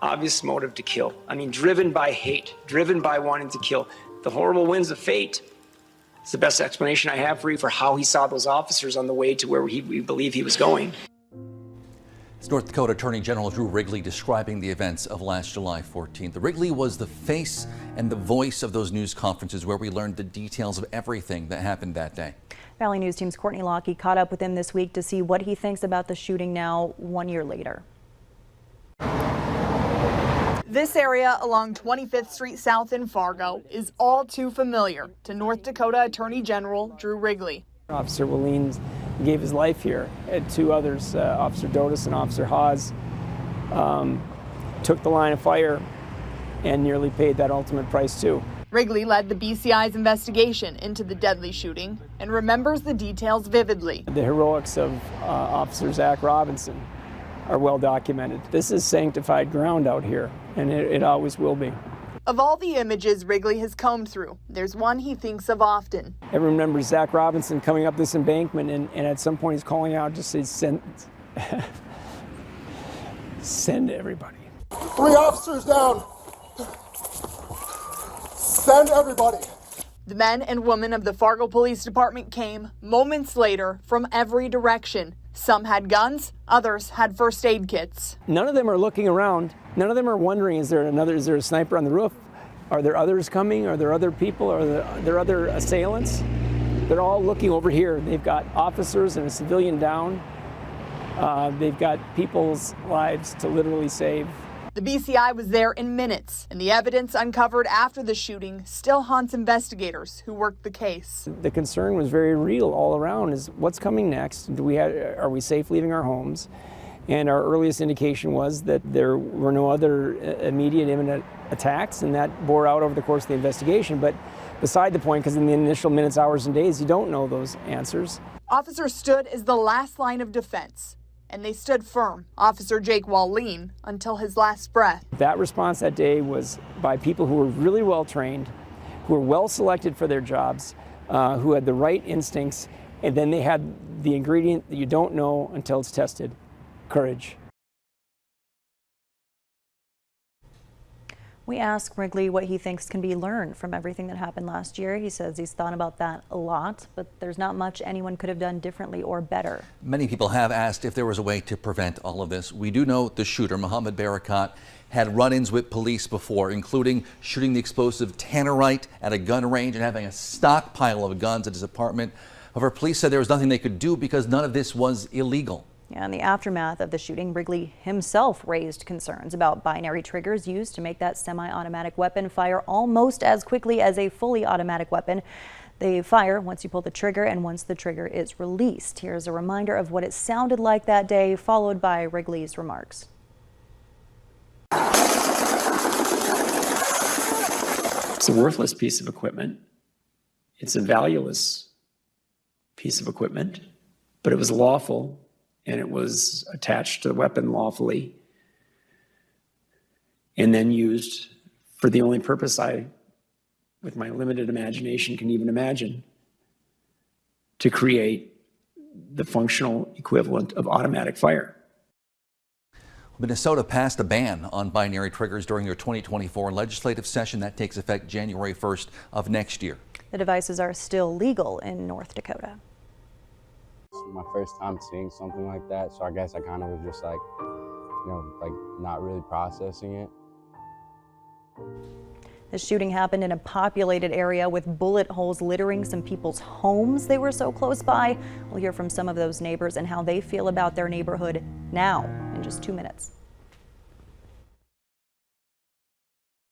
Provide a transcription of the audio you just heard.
obvious motive to kill. I mean, driven by hate, driven by wanting to kill. The horrible winds of fate. It's the best explanation I have for you for how he saw those officers on the way to where we believe he was going. It's North Dakota Attorney General Drew Wrigley describing the events of last July 14th. Wrigley was the face and the voice of those news conferences where we learned the details of everything that happened that day. Valley News Team's Courtney Lockie caught up with him this week to see what he thinks about the shooting now 1 year later. This area along 25th Street South in Fargo is all too familiar to North Dakota Attorney General Drew Wrigley. Officer Willeen gave his life here. Two others, Officer Dotis and Officer Hawes, took the line of fire and nearly paid that ultimate price too. Wrigley led the BCI's investigation into the deadly shooting and remembers the details vividly. The heroics of Officer Zach Robinson are well documented. This is sanctified ground out here, and it always will be. Of all the images Wrigley has combed through, there's one he thinks of often. Everyone remembers Zach Robinson coming up this embankment, and at some point he's calling out, just say, send everybody. 3 officers down. Send everybody. The men and women of the Fargo Police Department came moments later from every direction. Some had guns, others had first aid kits. None of them are looking around. None of them are wondering, is there a sniper on the roof? Are there others coming? Are there other people? Are there other assailants? They're all looking over here. They've got officers and a civilian down. They've got people's lives to literally save. The BCI was there in minutes, and the evidence uncovered after the shooting still haunts investigators who worked the case. The concern was very real all around, is what's coming next? Are we safe leaving our homes? And our earliest indication was that there were no other immediate imminent attacks, and that bore out over the course of the investigation. But beside the point, because in the initial minutes, hours, and days, you don't know those answers. Officers stood as the last line of defense, and they stood firm, Officer Jake Walleen, until his last breath. That response that day was by people who were really well trained, who were well selected for their jobs, who had the right instincts, and then they had the ingredient that you don't know until it's tested: courage. We asked Wrigley what he thinks can be learned from everything that happened last year. He says he's thought about that a lot, but there's not much anyone could have done differently or better. Many people have asked if there was a way to prevent all of this. We do know the shooter, Mohammed Barakat, had run-ins with police before, including shooting the explosive tannerite at a gun range and having a stockpile of guns at his apartment. However, police said there was nothing they could do because none of this was illegal. Yeah, in the aftermath of the shooting, Wrigley himself raised concerns about binary triggers used to make that semi-automatic weapon fire almost as quickly as a fully automatic weapon. They fire once you pull the trigger and once the trigger is released. Here's a reminder of what it sounded like that day, followed by Wrigley's remarks. It's a worthless piece of equipment. It's a valueless piece of equipment, but it was lawful. And it was attached to the weapon lawfully and then used for the only purpose I, with my limited imagination, can even imagine: to create the functional equivalent of automatic fire. Minnesota passed a ban on binary triggers during their 2024 legislative session that takes effect January 1st of next year. The devices are still legal in North Dakota. My first time seeing something like that, so I guess I kind of was just like, not really processing it. The shooting happened in a populated area with bullet holes littering some people's homes. They were so close by. We'll hear from some of those neighbors and how they feel about their neighborhood now in just 2 minutes.